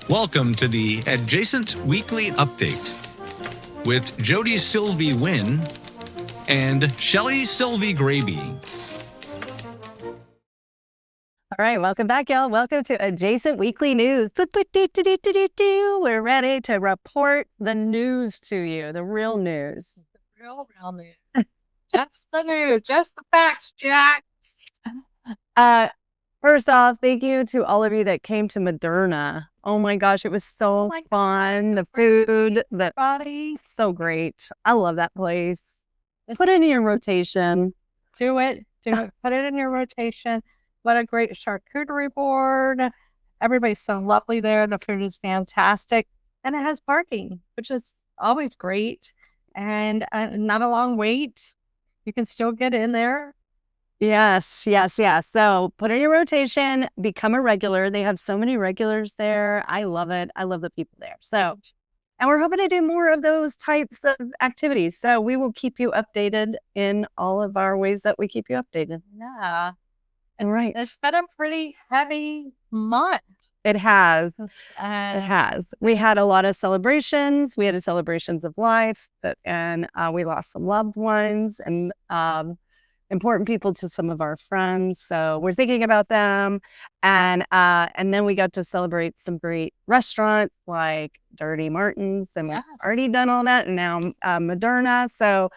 Welcome to the Adjacent Weekly Update with Jody Sylvie Wynn and Shelly Sylvie Graby. All right, welcome back, y'all. Welcome to Adjacent Weekly News. We're ready to report the news to you, the real news. The real news. Just the news, just the facts, Jack. First off, thank you to all of you that came to Moderna. Oh my gosh, it was so fun. The food, the body, so great. I love that place. Put it in your rotation. Do it. Put it in your rotation. What a great charcuterie board. Everybody's so lovely there. The food is fantastic. And it has parking, which is always great. And not a long wait. You can still get in there. Yes. So put in your rotation, become a regular. They have so many regulars there. I love it. I love the people there. So, and we're hoping to do more of those types of activities. So we will keep you updated in all of our ways that we keep you updated. Yeah. And right. It's been a pretty heavy month. It has. It has. We had a lot of celebrations. We had celebrations of life, and we lost some loved ones and important people to some of our friends. So we're thinking about them. And then we got to celebrate some great restaurants like Dirty Martin's, and we've already done all that. And now Moderna. So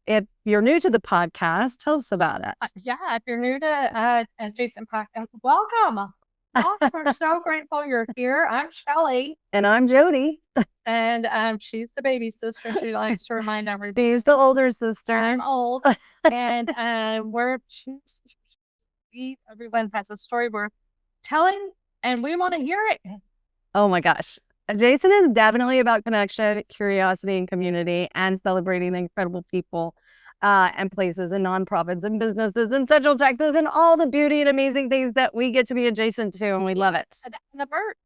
if you're new to the podcast, tell us about it. If you're new to Adjacent Podcast, welcome. We're so grateful you're here. I'm Shelly. And I'm Jody. And she's the baby sister. She likes to remind everybody. She's the older sister. I'm old. And everyone has a story worth telling, and we want to hear it. Oh my gosh. Adjacent is definitely about connection, curiosity, and community, and celebrating the incredible people and places and nonprofits and businesses in Central Texas and all the beauty and amazing things that we get to be adjacent to, and we love it. And the birds.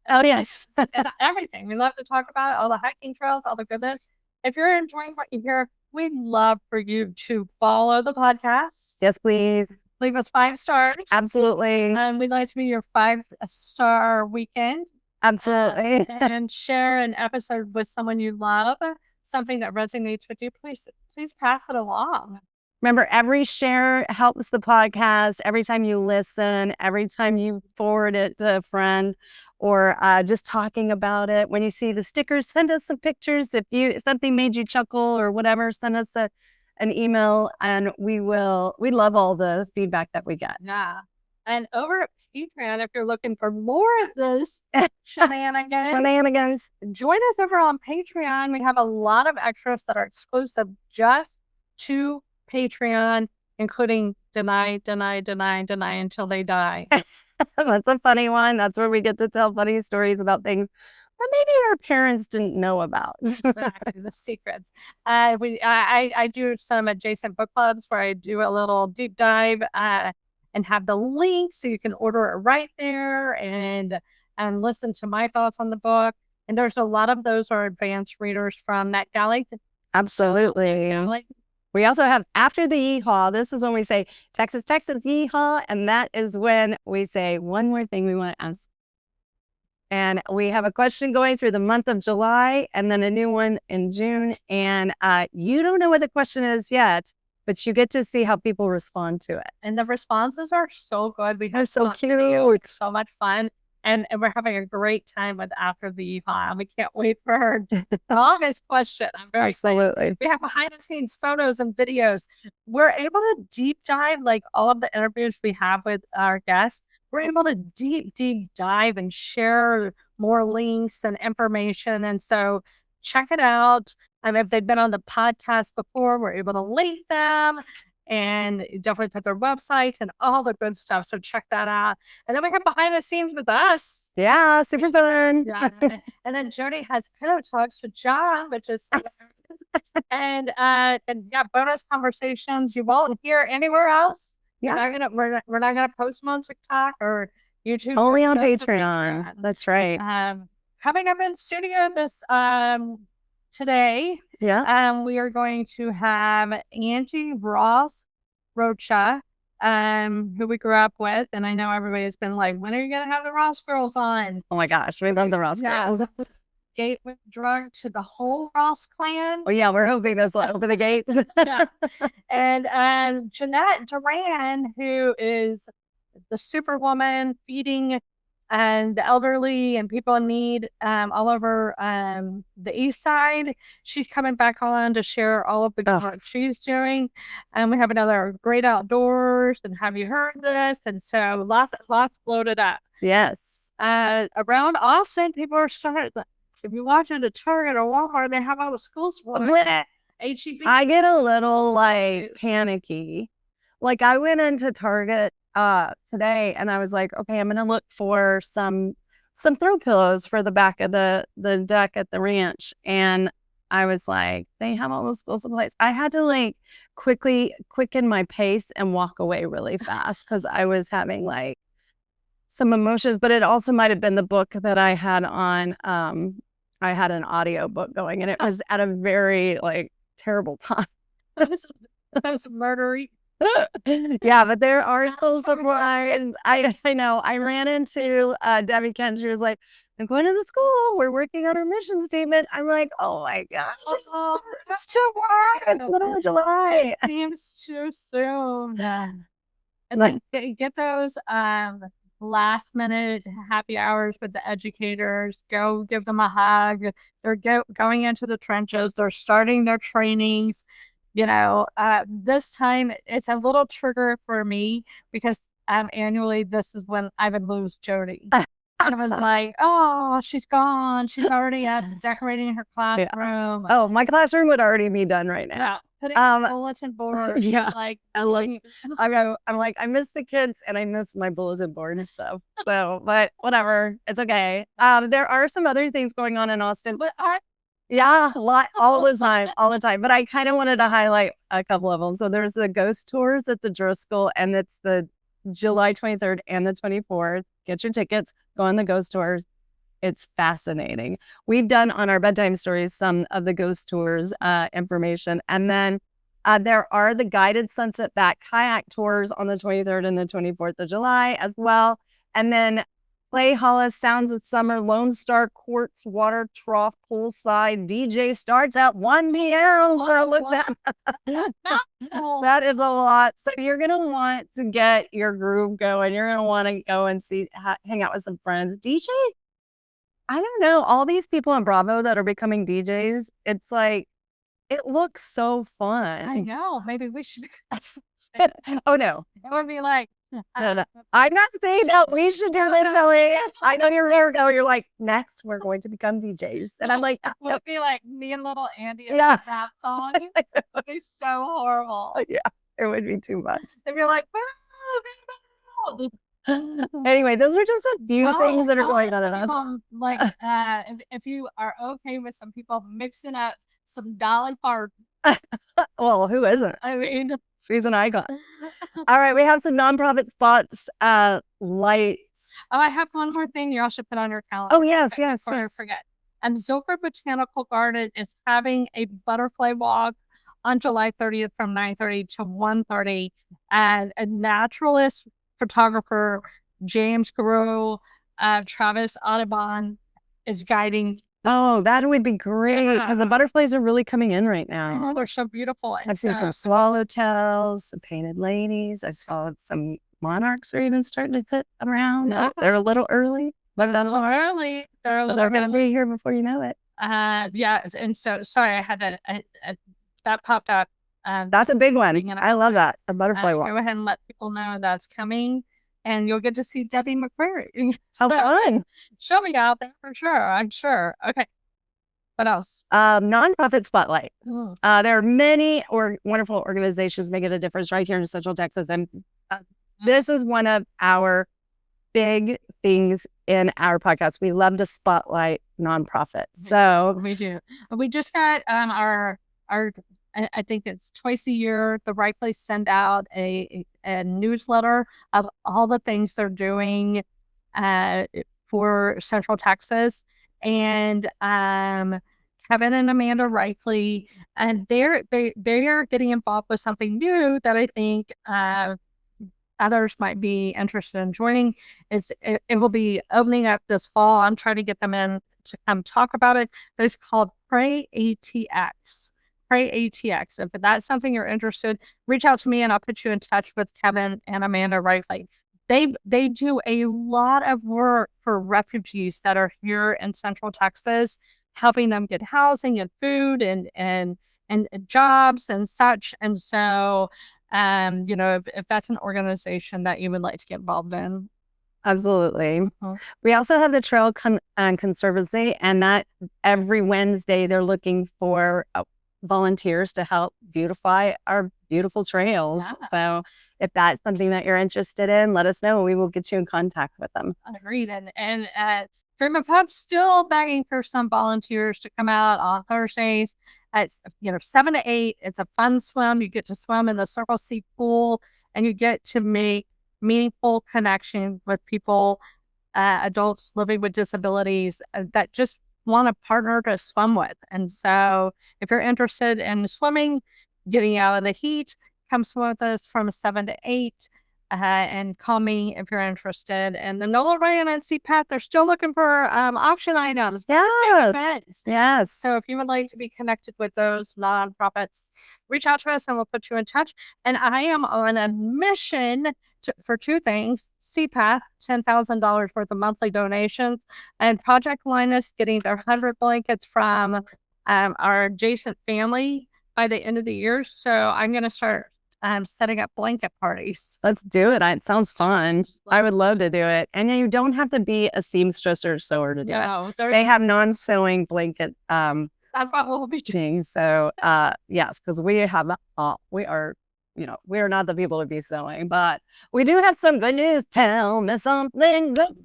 Oh, yes. And everything. We love to talk about it, all the hiking trails, all the goodness. If you're enjoying what you hear, we'd love for you to follow the podcast. Yes, please. Leave us 5 stars. Absolutely. We'd like to be your 5-star weekend. Absolutely. And share an episode with someone you love, something that resonates with you. Please pass it along. Remember, every share helps the podcast. Every time you listen, every time you forward it to a friend, or just talking about it. When you see the stickers, send us some pictures. If something made you chuckle or whatever, send us an email, and we love all the feedback that we get. Yeah. And over at Patreon, if you're looking for more of this shenanigans, join us over on Patreon. We have a lot of extras that are exclusive just to Patreon, including deny until they die. That's a funny one. That's where we get to tell funny stories about things that maybe our parents didn't know about. Exactly, the secrets. I do some adjacent book clubs where I do a little deep dive and have the link so you can order it right there and listen to my thoughts on the book. And there's a lot of those are advanced readers from NetGalley. Absolutely. We also have After the Yeehaw. This is when we say Texas, yeehaw. And that is when we say one more thing we want to ask. And we have a question going through the month of July and then a new one in June. And you don't know what the question is yet, but you get to see how people respond to it. And the responses are so good. They're so cute. So much fun. And we're having a great time with After the Yeehaw. We can't wait for her August question. I'm very excited. We have behind the scenes photos and videos. We're able to deep dive, like all of the interviews we have with our guests. We're able to deep dive and share more links and information. And so check it out. If they've been on the podcast before, we're able to link them. And definitely put their websites and all the good stuff. So check that out. And then we have behind the scenes with us. Yeah, super fun. Yeah. And then Jody has pillow talks with John, which is and bonus conversations you won't hear anywhere else. Yeah. We're not gonna post them on TikTok or YouTube. Only on Patreon. That's right. Coming up in studio this today, we are going to have Angie Rocha who we grew up with. And I know everybody's been like, when are you going to have the Ross girls on? Oh my gosh, we love the Ross girls. Gateway drug to the whole Ross clan. Oh yeah, we're hoping this will open the gates. Yeah. And Jeanette Duran, who is the superwoman feeding the elderly and people in need all over the east side. She's coming back on to share all of the good work she's doing. And we have another Great Outdoors and Have You Heard This? And so lots loaded up. Yes. Around Austin, people are starting. If you watch at a Target or Walmart, they have all the schools for it. HEB. I get a little like panicky. Like I went into Target today and I was like, okay, I'm gonna look for some throw pillows for the back of the deck at the ranch. And I was like, they have all those school supplies. I had to like quickly quicken my pace and walk away really fast because I was having like some emotions, but it also might have been the book that I had on. I had an audio book going and it was at a very like terrible time. That was murdery. Yeah, but there are still some and I know. I ran into Debbie Kent. She was like, I'm going to the school. We're working on our mission statement. I'm like, oh my gosh. It's too warm. It's middle of July. It seems too soon. Yeah. It's like get those last minute happy hours with the educators. Go give them a hug. They're going into the trenches. They're starting their trainings. You know, this time it's a little trigger for me because annually this is when I would lose Jody. And I was like, oh, she's gone. She's already decorating her classroom. Oh, my classroom would already be done right now. Yeah. Putting a bulletin board. Yeah. Like, I know. I'm like, I miss the kids and I miss my bulletin board and stuff. So, but whatever. It's okay. There are some other things going on in Austin. But yeah, a lot, all the time. But I kind of wanted to highlight a couple of them. So there's the ghost tours at the Driscoll, and it's the July 23rd and the 24th. Get your tickets, go on the ghost tours. It's fascinating. We've done on our bedtime stories some of the ghost tours information. And then there are the guided sunset back kayak tours on the 23rd and the 24th of July as well. And then Clay Hollis Sounds of Summer, Lone Star Quartz Water Trough Poolside DJ starts at 1 p.m. So look that is a lot. So you're going to want to get your groove going. You're going to want to go and hang out with some friends. DJ, I don't know, all these people in Bravo that are becoming DJs, it's like, it looks so fun. I know. Maybe we should. Oh, no. It would be like, no. I'm not saying that we should do this, Shelly. I know you're there. You're like, next, we're going to become DJs. And I'm like, it would be like me and little Andy in yeah. that song. It would be so horrible. Yeah, it would be too much. They'd be like, anyway, those are just a few things that are going on in us. Like, if you are okay with some people mixing up some Dolly Parton. Well, who isn't? I mean, she's an icon. All right, we have some nonprofit spots. Lights. Oh, I have one more thing you all should put on your calendar. Oh, yes. Before I forget. Zilker Botanical Garden is having a butterfly walk on July 30th from 9:30 to 1:30. And a naturalist photographer, James Garreau, Travis Audubon, is guiding. Oh, that would be great because the butterflies are really coming in right now. Oh, they're so beautiful. I've seen some swallowtails, some painted ladies. I saw some monarchs are even starting to hit around. They're a little early, but that's early. They're going to be here before you know it. Yeah, and so sorry, I had that popped up. That's a big one. I love that. The butterfly walk. Go ahead and let people know that's coming. And you'll get to see Debbie McQuarrie. So fun. She'll be out there for sure, I'm sure. Okay. What else? Nonprofit spotlight. There are many wonderful organizations making a difference right here in Central Texas. And this is one of our big things in our podcast. We love to spotlight nonprofits. So we do. We just got our I think it's twice a year, the Right Place send out a newsletter of all the things they're doing for Central Texas. And Kevin and Amanda Reichley, and they are getting involved with something new that I think others might be interested in joining. It will be opening up this fall. I'm trying to get them in to come talk about it. But it's called Pray ATX. Pray ATX. If that's something you're interested, reach out to me and I'll put you in touch with Kevin and Amanda Reifley. They do a lot of work for refugees that are here in Central Texas, helping them get housing and food and jobs and such. And so, if that's an organization that you would like to get involved in. Absolutely. We also have the Trail Conservancy, and that every Wednesday they're looking for volunteers to help beautify our beautiful trails. Yeah. So if that's something that you're interested in, let us know. We will get you in contact with them. Agreed. And Dream of Hope still begging for some volunteers to come out on Thursdays at 7 to 8. It's a fun swim. You get to swim in the Circle C pool, and you get to make meaningful connection with people, adults living with disabilities that just want a partner to swim with. And so if you're interested in swimming, getting out of the heat, come swim with us from 7 to 8. And call me if you're interested. And the NOLA Ryan and CPAT, they're still looking for auction items. Yes. So if you would like to be connected with those nonprofits, reach out to us and we'll put you in touch. And I am on a mission for two things: CPAT, $10,000 worth of monthly donations, and Project Linus getting their 100 blankets from our adjacent family by the end of the year. So I'm going to start setting up blanket parties. Let's do it. It sounds fun. I would love to do it. And you don't have to be a seamstress or sewer to do it. They have non-sewing blanket that's what we'll be doing. So yes, because we are not the people to be sewing, but we do have some good news. Tell me something good.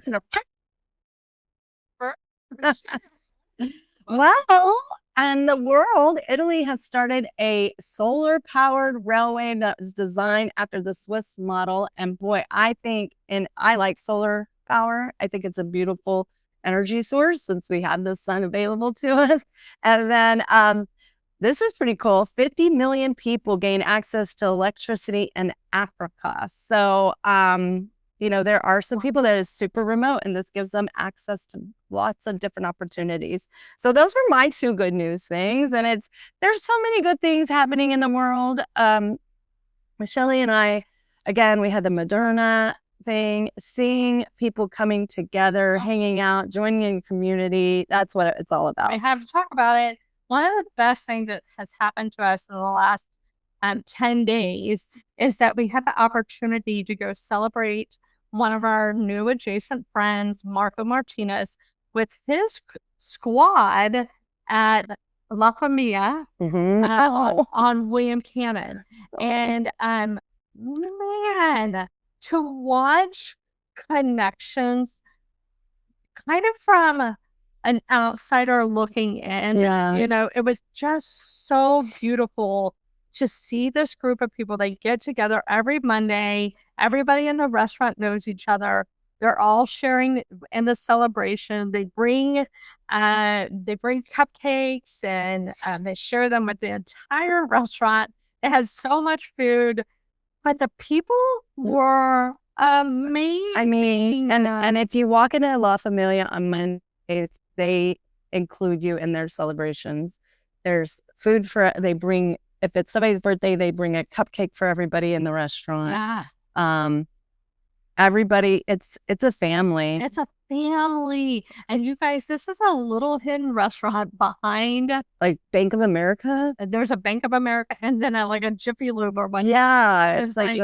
Well, and the world, Italy has started a solar-powered railway that was designed after the Swiss model. And boy, I like solar power. I think it's a beautiful energy source since we have the sun available to us. And then this is pretty cool. 50 million people gain access to electricity in Africa. So, there are some people that is super remote, and this gives them access to lots of different opportunities. So those were my two good news things. And there's so many good things happening in the world. Shelly and I, again, we had the Moderna thing, seeing people coming together, hanging out, joining in community. That's what it's all about. I have to talk about it. One of the best things that has happened to us in the last 10 days is that we had the opportunity to go celebrate one of our new adjacent friends, Marco Martinez, with his squad at La Familia on William Cannon. And man, to watch connections kind of from an outsider looking in, it was just so beautiful to see this group of people. They get together every Monday. Everybody in the restaurant knows each other. They're all sharing in the celebration. They bring cupcakes and they share them with the entire restaurant. It has so much food, but the people were amazing. I mean, and if you walk into La Familia on Mondays, they include you in their celebrations. There's food if it's somebody's birthday, they bring a cupcake for everybody in the restaurant. Yeah. Everybody, it's a family. It's a family. And you guys, this is a little hidden restaurant behind like Bank of America. There's a Bank of America and then a Jiffy Lube or one. Yeah. It's like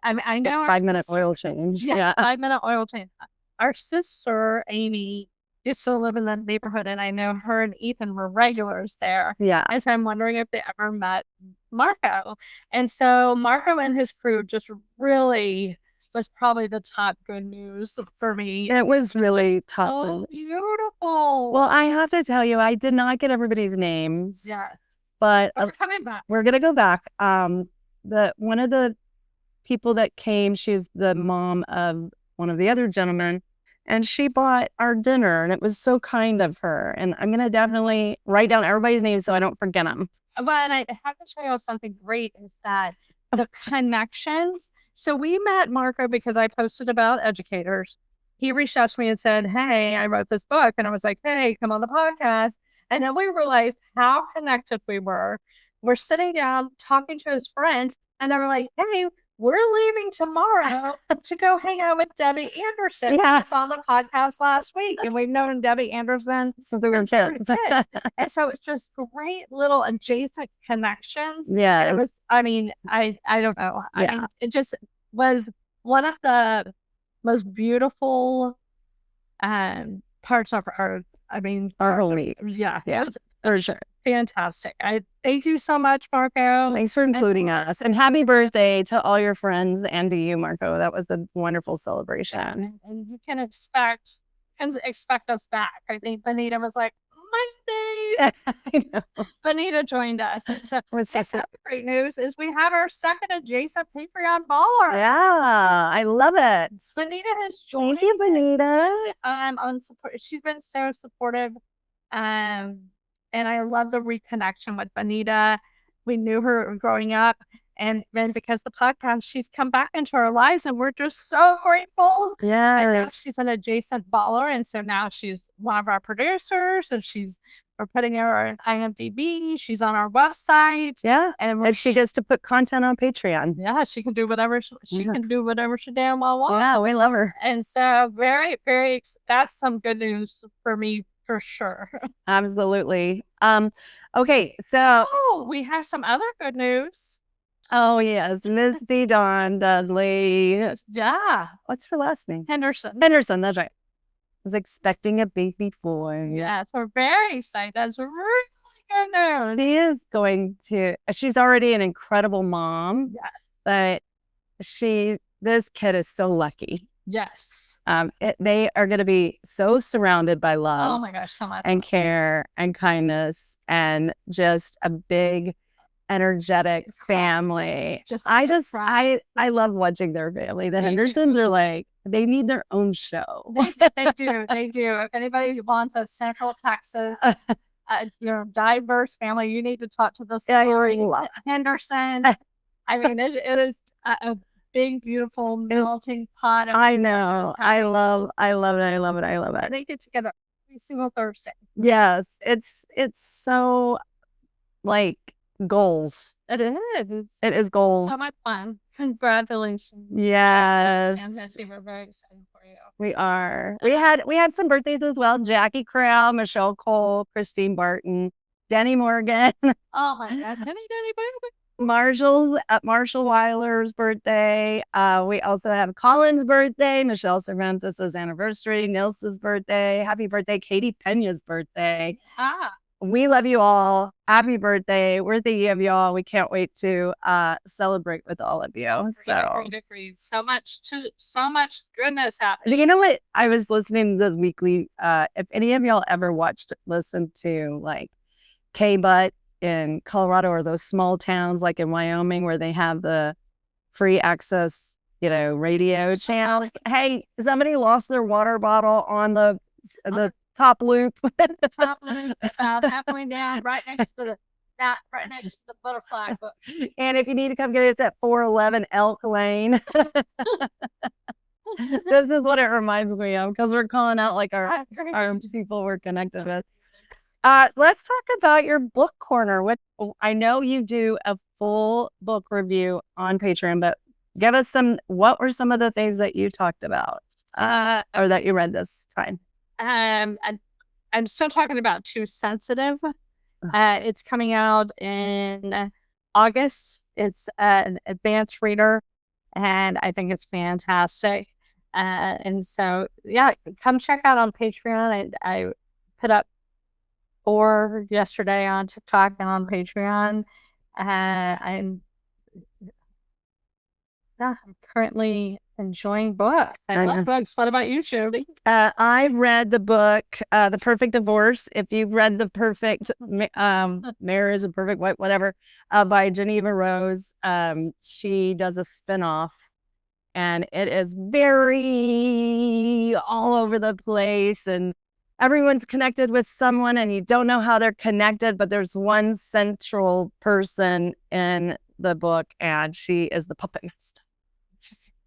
I know 5-minute oil change. Yeah. 5-minute oil change. Our sister, Amy, used to live in the neighborhood, and I know her and Ethan were regulars there. Yeah. And so I'm wondering if they ever met Marco. And so Marco and his crew just really was probably the top good news for me. It was really tough. Oh, beautiful. Well, I have to tell you, I did not get everybody's names. Yes. But we're coming back. We're going to go back. One of the people that came, she's the mom of one of the other gentlemen. And she bought our dinner, and it was so kind of her. And I'm going to definitely write down everybody's names so I don't forget them. Well, and I have to tell you something great is that the connections So we met Marco because I posted about educators. He reached out to me and said, hey, I wrote this book. And I was like, hey, come on the podcast. And then we realized how connected we were. We're sitting down talking to his friends, and they were like, hey, we're leaving tomorrow to go hang out with Debbie Anderson. Yeah. Who was on the podcast last week. And we've known Debbie Anderson since we were kids. And so it's just great little adjacent connections. Yeah. And it was, I mean, I don't know. Yeah. I mean, it just was one of the most beautiful parts of our whole week. Yeah. Yeah. For sure. Fantastic. I thank you so much, Marco. Thanks for including us. And happy birthday to all your friends and to you, Marco. That was a wonderful celebration. And you can expect us back. I think Benita was like, Monday. I know. Benita joined us. And so great news is we have our second adjacent Patreon baller. Yeah, I love it. Benita has joined. Thank you, Benita. On support. She's been so supportive. And I love the reconnection with Benita. We knew her growing up. And then because the podcast, she's come back into our lives, and we're just so grateful. Yeah. And now she's an adjacent baller. And so now she's one of our producers, and we're putting her on IMDb. She's on our website. Yeah. And she gets to put content on Patreon. Yeah. She can do whatever she can do whatever she damn well wants. Yeah. We love her. And so very, very, that's some good news for me. For sure. Absolutely. Okay, so we have some other good news. Oh yes, Misty Dawn Dudley. Yeah. What's her last name? Henderson. Henderson, that's right. Was expecting a baby boy. Yeah, so we're very excited. That's really good news. She's already an incredible mom. Yes. But this kid is so lucky. Yes. They are going to be so surrounded by love. Oh my gosh, so much. And care and kindness and just a big, energetic family. I love watching their family. The Hendersons are like, they need their own show. They do. If anybody wants a Central Texas, diverse family, you need to talk to the story. Henderson. I mean, it is a big, beautiful melting pot. I know. I love it. They get together every single Thursday. Yes. It's so like goals. It is. It is goals. So much fun. Congratulations. Yes. And Missy, we're very excited for you. We are. We had some birthdays as well. Jackie Corral, Michelle Cole, Christine Barton, Denny Morgan. Oh my God. Denny. Marshall Weiler's birthday. We also have Colin's birthday, Michelle Cervantes' anniversary, Nils's birthday. Happy birthday, Katie Pena's birthday. We love you all. Happy birthday. We're thinking of y'all. We can't wait to celebrate with all of you. Agreed. So much goodness happening. You know what? I was listening to the weekly. If any of y'all ever listen to like K-Butt in Colorado or those small towns like in Wyoming where they have the free access, radio channels. Hey, somebody lost their water bottle on the top loop. The top loop, about halfway down, right next to the butterfly bush. And if you need to come get it, it's at 411 Elk Lane. This is what it reminds me of because we're calling out like our people we're connected with. Let's talk about your book corner. I know you do a full book review on Patreon, but give us what were some of the things that you talked about or that you read this time? I'm still talking about Too Sensitive. It's coming out in August. It's an advanced reader, and I think it's fantastic. And so, yeah, come check out on Patreon. I put up 4 yesterday on TikTok and on Patreon. I'm currently enjoying books. I love books. What about you, Shody? I read the book, The Perfect Divorce. If you've read The Perfect Marriage, A Perfect Wife, whatever, by Geneva Rose, she does a spinoff. And it is very all over the place, and everyone's connected with someone and you don't know how they're connected, but there's one central person in the book and she is the puppet master.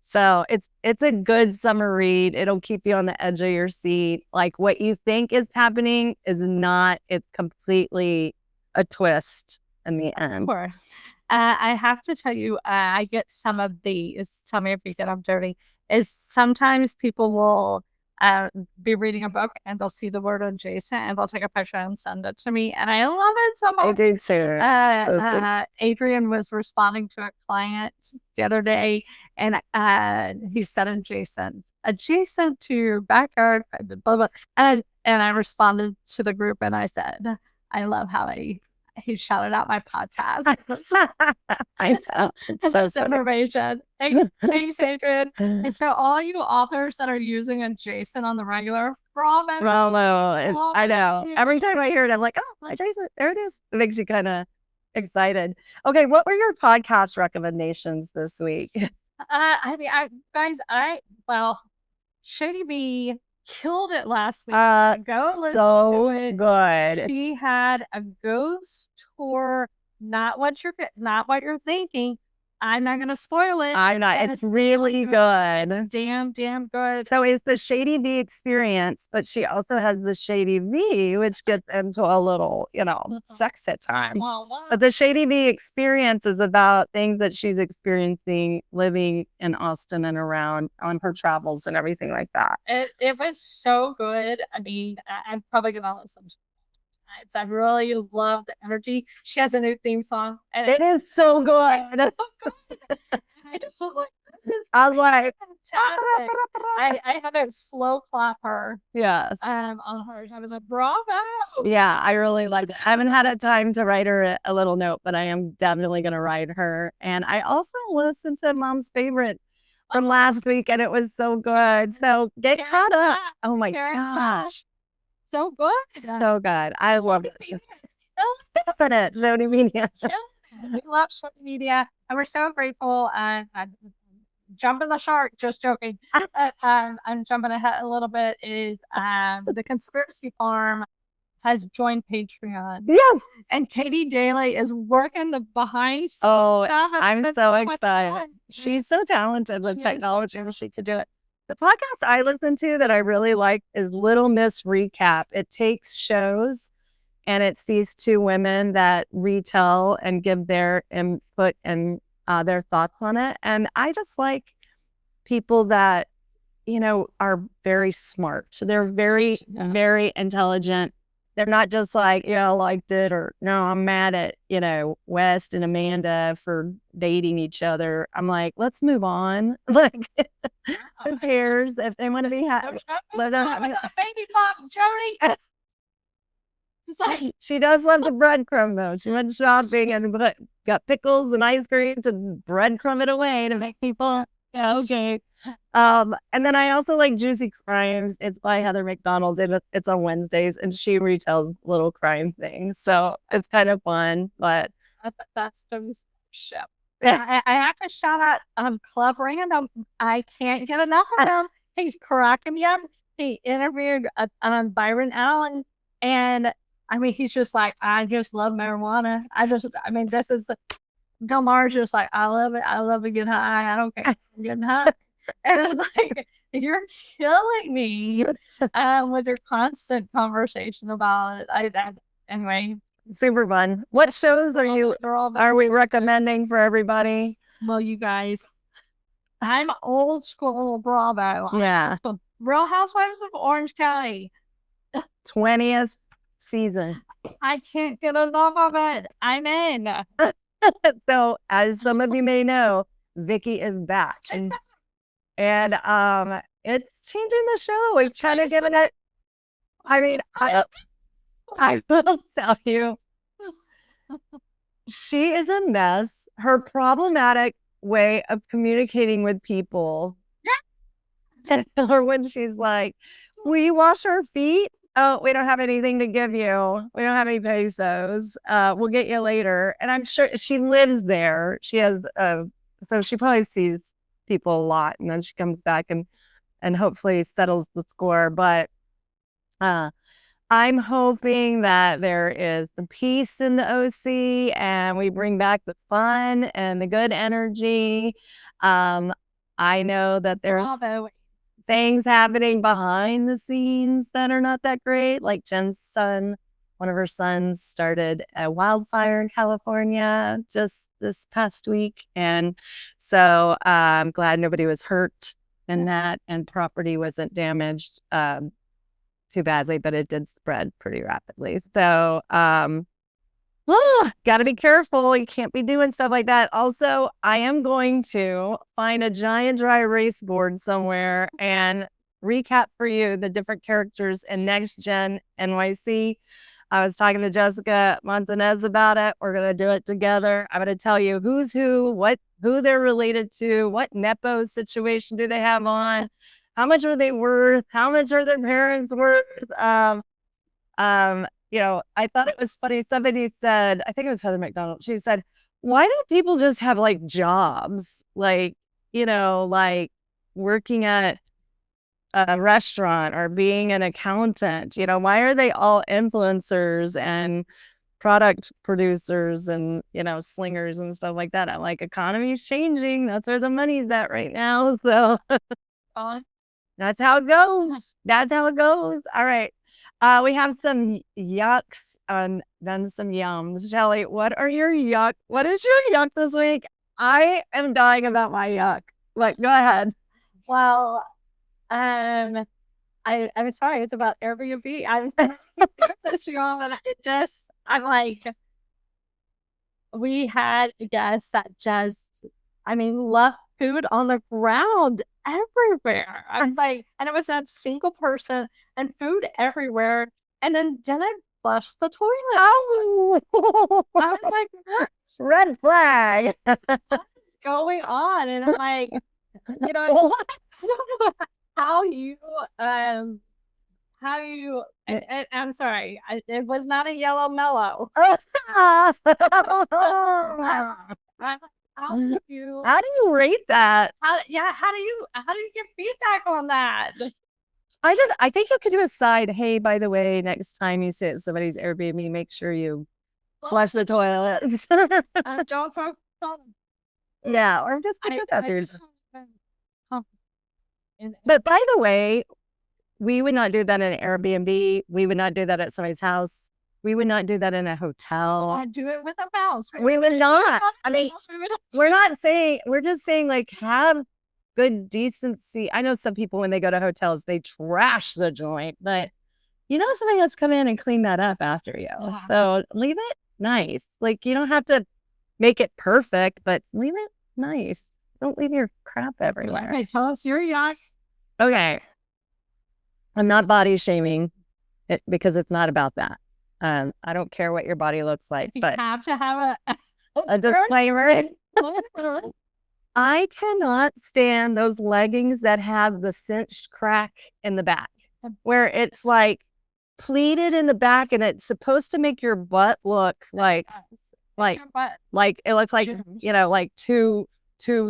So it's a good summer read. It'll keep you on the edge of your seat. Like what you think is happening is not. It's completely a twist in the end. Of course. I have to tell you, I get some of these. Tell me if you think I'm dirty. Is sometimes people will be reading a book and they'll see the word adjacent and they'll take a picture and send it to me, and I love it so much. I do too. Adrian was responding to a client the other day, and he said adjacent to your backyard, blah blah. And I responded to the group and I said, I love how he shouted out my podcast. I know. It's so information. Thanks, Adrian. And so all you authors that are using adjacent on the regular, bravo. I know. Every time I hear it, I'm like, oh, adjacent. There it is. It makes you kind of excited. Okay, what were your podcast recommendations this week? Shady Bee killed it last week. Go listen to it. Good. She had a ghost tour. Not what you're thinking. I'm not going to spoil it. I'm not. It's really good. It's damn good. So it's the Shady V experience, but she also has the Shady V, which gets into a little, sex at times. But the Shady V experience is about things that she's experiencing living in Austin and around on her travels and everything like that. It was so good. I mean, I'm probably going to listen to it. I really love the energy. She has a new theme song. And it is so good. I just was like, I was like, fantastic. I had to slow clap her. Yes. On her. I was like, bravo. Yeah, I really liked it. I haven't had a time to write her a little note, but I am definitely going to write her. And I also listened to Mom's Favorite from last week, and it was so good. So get caught up. Oh my gosh. So good. So good. I love it. Shody Media. We love Shody Media. And we're so grateful. Jumping the shark, just joking. I'm jumping ahead a little bit. Is the Conspiracy Farm has joined Patreon. Yes. And Katie Daly is working the behind stuff. I'm so excited. She's so talented with technology. She could do it. The podcast I listen to that I really like is Little Miss Recap. It takes shows and it's these two women that retell and give their input and their thoughts on it. And I just like people that, are very smart. So they're very, very intelligent. They're not just like, I liked it, or no, I'm mad at, West and Amanda for dating each other. I'm like, let's move on. Like, who cares if they want to be happy? Baby pop, Jody. She does love the breadcrumb, though. She went shopping and got pickles and ice cream to breadcrumb it away to make people, okay. And then I also like Juicy Crimes. It's by Heather McDonald. It's on Wednesdays, and she retells little crime things. So it's kind of fun, but that's the show. I have to shout out Club Random. I can't get enough of him. He's cracking me up. He interviewed Byron Allen, and I mean, he's just like, I just love marijuana. This is Bill Maher's just like, I love it. I love to get high. I don't care. I'm getting high. And it's like, you're killing me with your constant conversation about it. Anyway. Super fun. What shows are we recommending for everybody? Well, you guys, I'm old school Bravo. Yeah. Real Housewives of Orange County. 20th season. I can't get enough of it. I'm in. So, as some of you may know, Vicky is back. And it's changing the show. It's kind of giving it. I mean, I will tell you, she is a mess. Her problematic way of communicating with people, or when she's like, "Will you wash our feet? Oh, we don't have anything to give you. We don't have any pesos. We'll get you later." And I'm sure she lives there. She has, so she probably sees people a lot, and then she comes back and hopefully settles the score. But I'm hoping that there is the peace in the OC and we bring back the fun and the good energy. I know that there's things happening behind the scenes that are not that great. Like Jen's son, one of her sons started a wildfire in California just this past week. And so I'm glad nobody was hurt in that and property wasn't damaged too badly, but it did spread pretty rapidly. So got to be careful. You can't be doing stuff like that. Also, I am going to find a giant dry erase board somewhere and recap for you the different characters in Next Gen NYC. I was talking to Jessica Montanez about it. We're going to do it together. I'm going to tell you who's who they're related to, what Nepo situation do they have on, how much are they worth, how much are their parents worth. You know, I thought it was funny. Somebody said, I think it was Heather McDonald. She said, why don't people just have like jobs? Like, you know, like working at a restaurant or being an accountant. You know, why are they all influencers and product producers and, you know, slingers and stuff like that? I'm like, economy's changing. That's where the money's at right now. So that's how it goes. That's how it goes. All right. We have some yucks and then some yums. Shelly, what is your yuck this week? I am dying about my yuck. Like, go ahead. Well, I'm sorry, it's about Airbnb. I'm this wrong, and I'm like, we had a guest that just, left food on the ground everywhere. I'm like, and it was that single person and food everywhere, and then didn't flush the toilet. Oh, I was like, what? Red flag. What's going on? And I'm like, you know, how you and I'm sorry, it was not a yellow mellow. How do you rate that? How do you get feedback on that? I think you could do a side. Hey, by the way, next time you stay at somebody's Airbnb, make sure you flush the toilet. Don't yeah, or just put it out there. But by the way, we would not do that in an Airbnb. We would not do that at somebody's house. We would not do that in a hotel. I'd do it with a mouse. We would not. We're just saying, like, have good decency. I know some people, when they go to hotels, they trash the joint, but you know, somebody has come in and clean that up after you. Yeah. So leave it nice. Like, you don't have to make it perfect, but leave it nice. Don't leave your crap everywhere. Okay, tell us your yuck. Okay. I'm not body shaming it because it's not about that. I don't care what your body looks like, but you have to have a disclaimer. I cannot stand those leggings that have the cinched crack in the back, where it's like pleated in the back and it's supposed to make your butt look like it looks like, you know, like two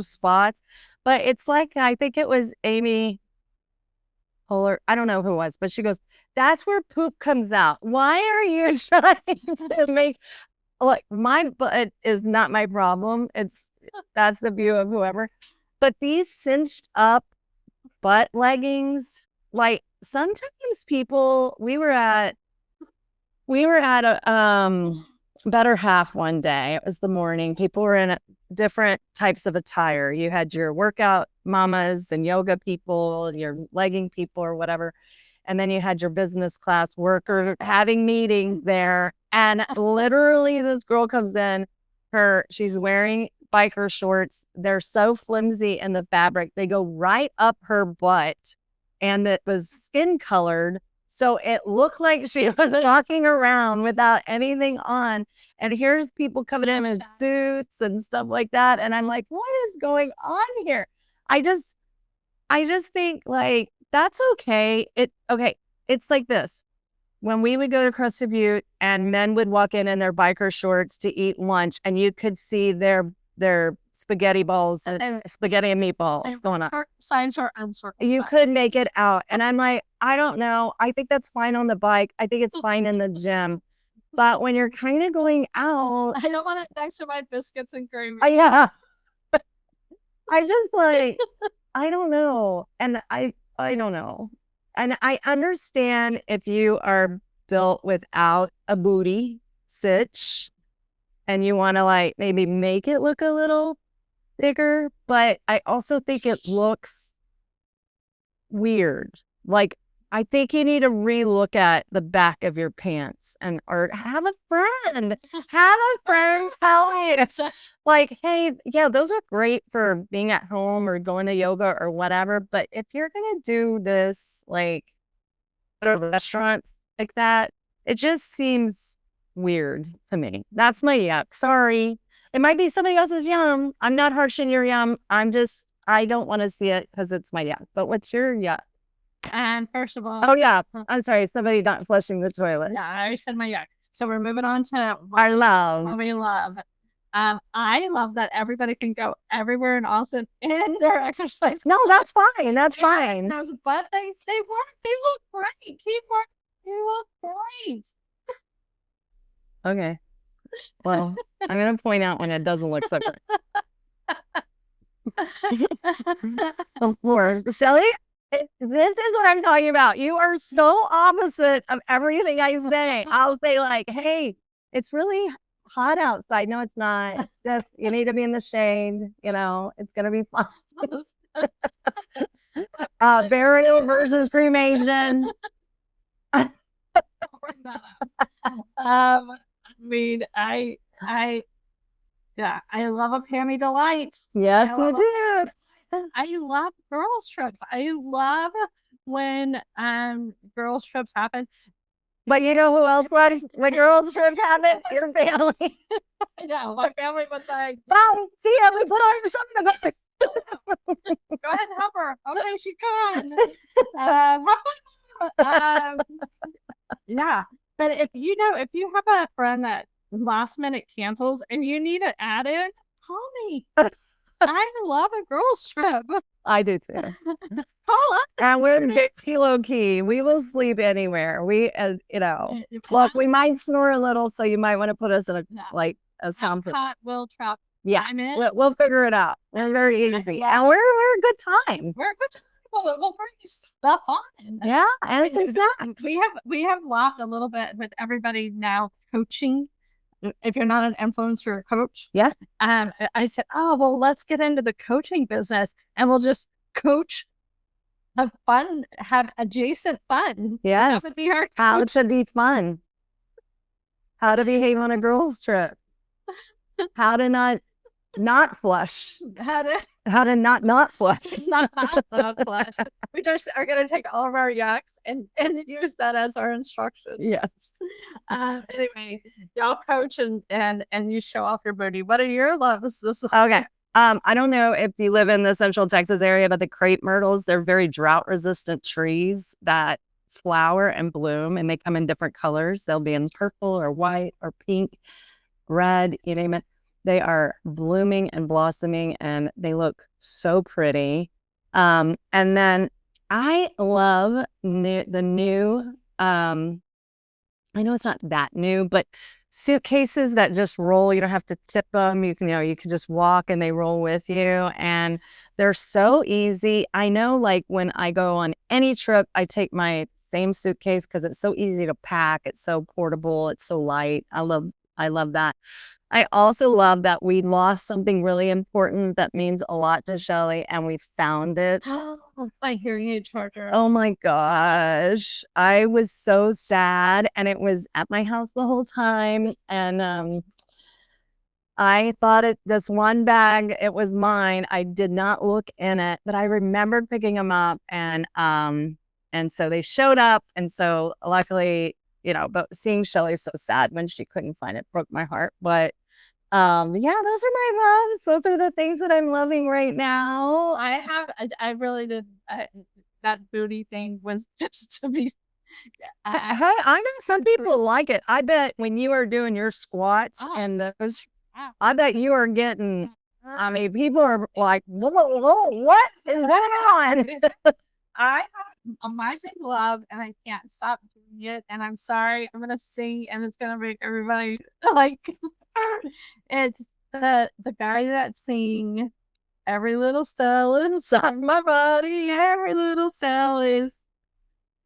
spots, but it's like, I think it was Amy Poehler, I don't know who it was, but she goes, that's where poop comes out. Why are you trying to make, like, my butt is not my problem. That's the view of whoever. But these cinched up butt leggings, like, sometimes people, we were at a Better Half one day. It was the morning. People were in different types of attire. You had your workout mamas and yoga people, and your legging people or whatever. And then you had your business class worker having meetings there. And literally this girl comes in, she's wearing biker shorts. They're so flimsy in the fabric. They go right up her butt, and it was skin colored. So it looked like she was walking around without anything on. And here's people coming in suits and stuff like that. And I'm like, what is going on here? I just think, like, that's okay. It's like this. When we would go to Crested Butte and men would walk in their biker shorts to eat lunch, and you could see their spaghetti balls and spaghetti and meatballs going on. Signs are uncircumcised. You could make it out. And I'm like, I don't know. I think that's fine on the bike. I think it's fine in the gym. But when you're kind of going out, I don't want it next to my biscuits and gravy. Yeah. I just like, I don't know. And I don't know. And I understand if you are built without a booty stitch and you want to like maybe make it look a little bigger, but I also think it looks weird. Like, I think you need to relook at the back of your pants or have a friend tell you, like, hey, yeah, those are great for being at home or going to yoga or whatever. But if you're going to do this, like, at a restaurant like that, it just seems weird to me. That's my yuck. Sorry. It might be somebody else's yum. I'm not harshing your yum. I don't want to see it because it's my yuck. But what's your yuck? And first of all, oh yeah, I'm sorry, somebody not flushing the toilet. Yeah, I already said my yuck. So we're moving on to our love. What we love. I love that everybody can go everywhere in Austin in their exercise. No, that's fine. That's fine. Those butt things, they work. They look great. Keep working. You look great. Okay. Well, I'm gonna point out when it doesn't look so good. Of course, Shelly. This is what I'm talking about. You are so opposite of everything I say. I'll say like, hey, it's really hot outside. No, it's not. Just, you need to be in the shade. You know, it's going to be fun. Burial versus cremation. I mean, I love a Pammy Delight. Yes, you do. I love girls' trips. I love when girls' trips happen. But you know who else loves when girls' trips happen? Your family. I know. My family was like, "Mom, see ya, we put on something to go." Go ahead and help her. Okay, she's gone. Yeah. But if you have a friend that last minute cancels and you need it added, call me. I love a girls' trip. I do too. Call us. And we're low key. We will sleep anywhere. We, look, we might snore a little, so you might want to put us in a sound. Hot will trap. Yeah, we'll figure it out. We're very easy, and we're a good time. We're a good time. We'll bring stuff on. Yeah, and some snacks. We have laughed a little bit with everybody now coaching. If you're not an influencer or coach, yeah. I said, oh, well, let's get into the coaching business and we'll just coach, have adjacent fun. Yes. That would be our how to be fun. How to behave on a girls' trip. How to not flush. How to not flush. not flush. We just are going to take all of our yucks and use that as our instructions. Yes. Anyway, y'all coach and you show off your booty. What are your loves? Okay. I don't know if you live in the Central Texas area, but the crepe myrtles, they're very drought resistant trees that flower and bloom, and they come in different colors. They'll be in purple or white or pink, red, you name it. They are blooming and blossoming, and they look so pretty. And then I love the new, I know it's not that new, but suitcases that just roll. You don't have to tip them. You can just walk and they roll with you, and they're so easy. I know, like, when I go on any trip, I take my same suitcase because it's so easy to pack. It's so portable. It's so light. I love that. I also love that we lost something really important that means a lot to Shelly, and we found it. My hearing aid charger. Oh my gosh. I was so sad, and it was at my house the whole time. And I thought this one bag, it was mine. I did not look in it, but I remembered picking them up, and so they showed up. And so luckily, but seeing Shelly so sad when she couldn't find it broke my heart. But yeah, those are my loves. Those are the things that I'm loving right now. I really did. That booty thing was just to be. I know some people like it. I bet when you are doing your squats and those, I bet you are getting. I mean, people are like, whoa, what is going on? I have my big love, and I can't stop doing it. And I'm sorry, I'm gonna sing, and it's gonna make everybody like. It's the guy that sing Every little cell inside my body, every little cell is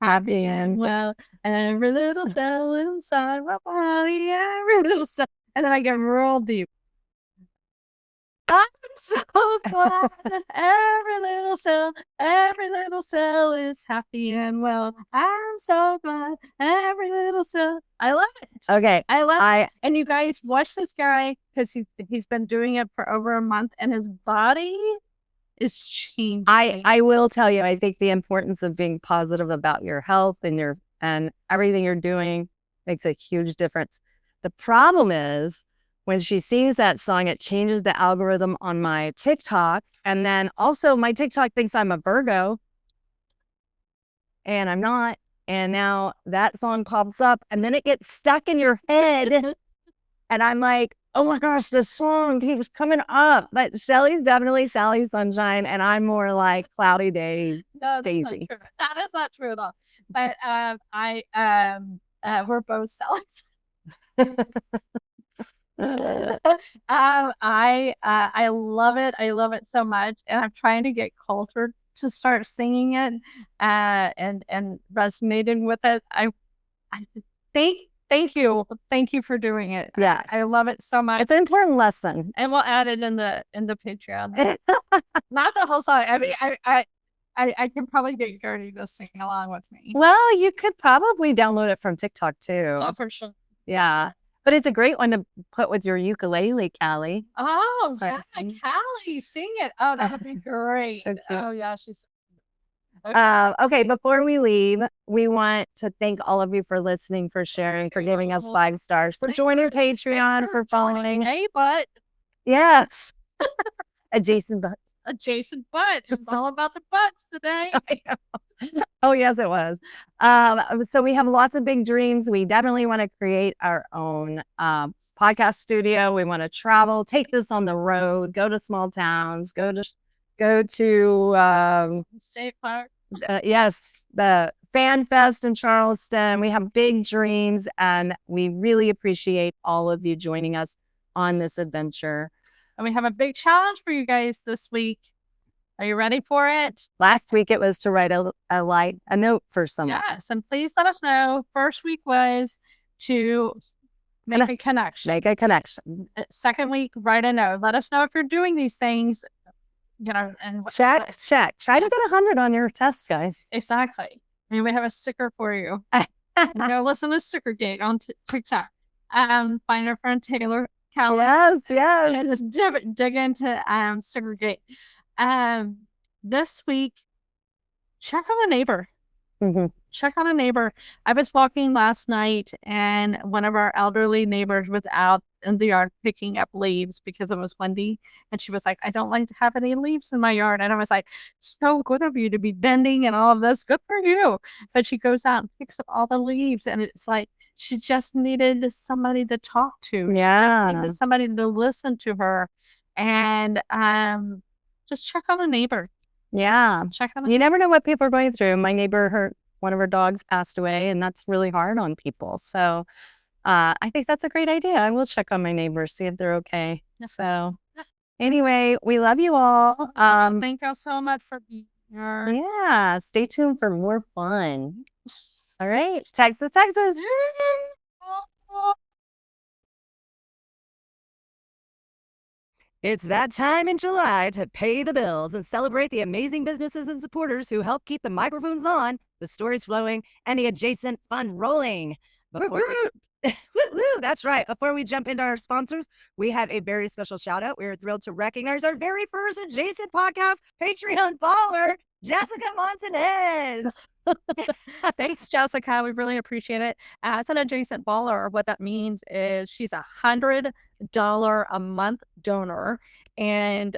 happy and well. Every little cell inside my body, every little cell. And then I get real deep. I'm so glad every little cell is happy and well. I'm so glad every little cell. I love it. Okay. I love it. And you guys watch this guy because he's been doing it for over a month and his body is changing. I will tell you, I think the importance of being positive about your health and everything you're doing makes a huge difference. The problem is, when she sings that song, it changes the algorithm on my TikTok. And then also my TikTok thinks I'm a Virgo and I'm not. And now that song pops up and then it gets stuck in your head. And I'm like, oh my gosh, this song keeps coming up. But Shelly's definitely Sally Sunshine and I'm more like Cloudy Day Daisy. That is not true at all. But we're both Sallys. I love it. I love it so much, and I'm trying to get cultured to start singing it, and resonating with it. I thank you for doing it. Yeah, I love it so much. It's an important lesson, and we'll add it in the Patreon. Not the whole song. I mean, I can probably get Gertie to sing along with me. Well, you could probably download it from TikTok too. Oh, for sure. Yeah. But it's a great one to put with your ukulele, Callie. Oh, yes, Callie, sing it. Oh, that would be great. So oh, yeah, she's. Okay, before we leave, we want to thank all of you for listening, for sharing, for giving us 5 stars, for joining Patreon, for following. Hey, butt. Yes. Adjacent butts. Adjacent butt. It's all about the butts today. Oh, yes, it was. So we have lots of big dreams. We definitely want to create our own podcast studio. We want to travel, take this on the road, go to small towns, go to State Park. Yes, the Fan Fest in Charleston. We have big dreams, and we really appreciate all of you joining us on this adventure. And we have a big challenge for you guys this week. Are you ready for it? Last week it was to write a note for someone. Yes, and please let us know. First week was to make a connection. Make a connection. Second week, write a note. Let us know if you're doing these things. You know, and check. Try to get 100 on your test, guys. Exactly. I mean, we have a sticker for you. Go listen to Sticker Gate on TikTok. Find our friend Taylor Callie. Yes. And dig into Sticker Gate. This week, check on a neighbor. Mm-hmm. Check on a neighbor. I was walking last night and one of our elderly neighbors was out in the yard picking up leaves because it was windy. And she was like, I don't like to have any leaves in my yard. And I was like, so good of you to be bending and all of this. Good for you. But she goes out and picks up all the leaves. And it's like, she just needed somebody to talk to. Yeah. She needed somebody to listen to her. And, just check on a neighbor. Yeah. You never know what people are going through. My neighbor, one of her dogs passed away, and that's really hard on people. So I think that's a great idea. I will check on my neighbors, see if they're okay. So anyway, we love you all. Thank you so much for being here. Yeah. Stay tuned for more fun. All right. Texas. It's that time in July to pay the bills and celebrate the amazing businesses and supporters who help keep the microphones on, the stories flowing, and the adjacent fun rolling. That's right. Before we jump into our sponsors, we have a very special shout out. We are thrilled to recognize our very first adjacent podcast Patreon follower, Jessica Montanez. Thanks, Jessica. We really appreciate it. As an adjacent baller, what that means is she's $100 a month donor, and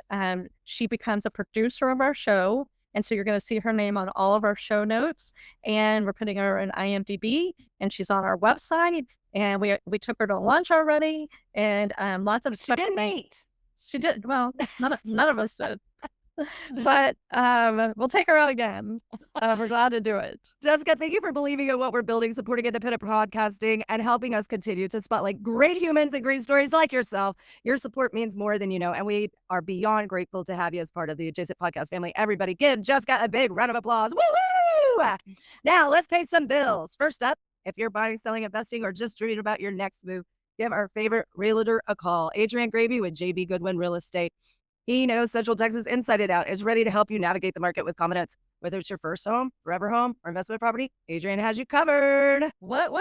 she becomes a producer of our show. And so you're going to see her name on all of our show notes, and we're putting her in IMDb, and she's on our website. And we took her to lunch already, and lots of She didn't eat. She did. Well, none of us did. But we'll take her out again. We're glad to do it. Jessica, thank you for believing in what we're building, supporting independent broadcasting, and helping us continue to spotlight great humans and great stories like yourself. Your support means more than you know, and we are beyond grateful to have you as part of the Adjacent Podcast family. Everybody give Jessica a big round of applause. Woo-hoo! Now, let's pay some bills. First up, if you're buying, selling, investing, or just dreaming about your next move, give our favorite realtor a call. Adrian Gravy with JB Goodwin Real Estate. He knows Central Texas inside and out, is ready to help you navigate the market with confidence. Whether it's your first home, forever home, or investment property, Adrian has you covered. What?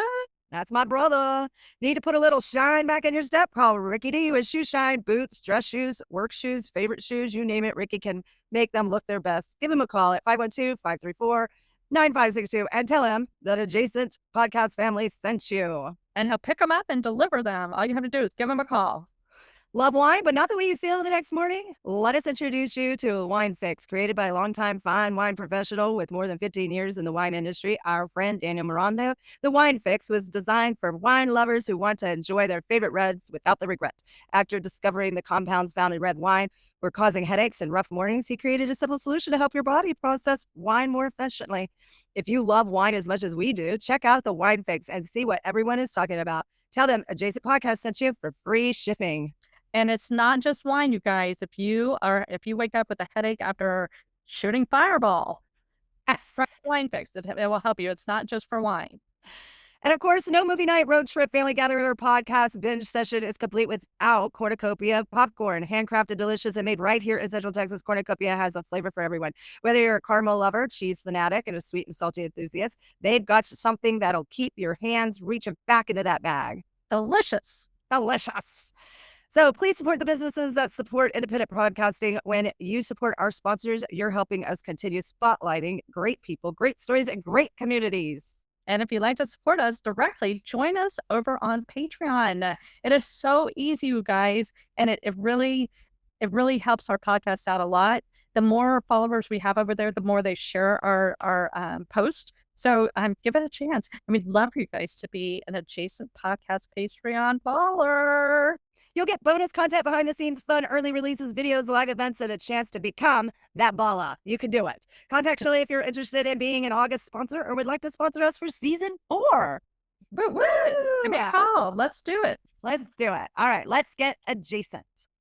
That's my brother. Need to put a little shine back in your step? Call Ricky D with Shoe Shine, boots, dress shoes, work shoes, favorite shoes, you name it. Ricky can make them look their best. Give him a call at 512-534-9562 and tell him that Adjacent Podcast family sent you. And he'll pick them up and deliver them. All you have to do is give him a call. Love wine, but not the way you feel the next morning? Let us introduce you to Wine Fix, created by a longtime fine wine professional with more than 15 years in the wine industry, our friend Daniel Mirando. The Wine Fix was designed for wine lovers who want to enjoy their favorite reds without the regret. After discovering the compounds found in red wine were causing headaches and rough mornings, he created a simple solution to help your body process wine more efficiently. If you love wine as much as we do, check out the Wine Fix and see what everyone is talking about. Tell them Adjacent Podcast sent you for free shipping. And it's not just wine, you guys. If you wake up with a headache after shooting Fireball, try Wine Fix. It will help you. It's not just for wine. And of course, no movie night, road trip, family gathering, or podcast binge session is complete without Cornucopia popcorn. Handcrafted, delicious, and made right here in Central Texas, Cornucopia has a flavor for everyone. Whether you're a caramel lover, cheese fanatic, and a sweet and salty enthusiast, they've got something that'll keep your hands reaching back into that bag. Delicious. Delicious. So please support the businesses that support independent broadcasting. When you support our sponsors, you're helping us continue spotlighting great people, great stories, and great communities. And if you'd like to support us directly, join us over on Patreon. It is so easy, you guys, and it really helps our podcast out a lot. The more followers we have over there, the more they share our posts. So give it a chance. And we'd love for you guys to be an Adjacent Podcast Patreon baller. You'll get bonus content, behind the scenes, fun, early releases, videos, live events, and a chance to become that baller. You can do it. Contact Shelly if you're interested in being an August sponsor or would like to sponsor us for season 4. Woo! Give me a call. Let's do it. Let's do it. All right, let's get adjacent.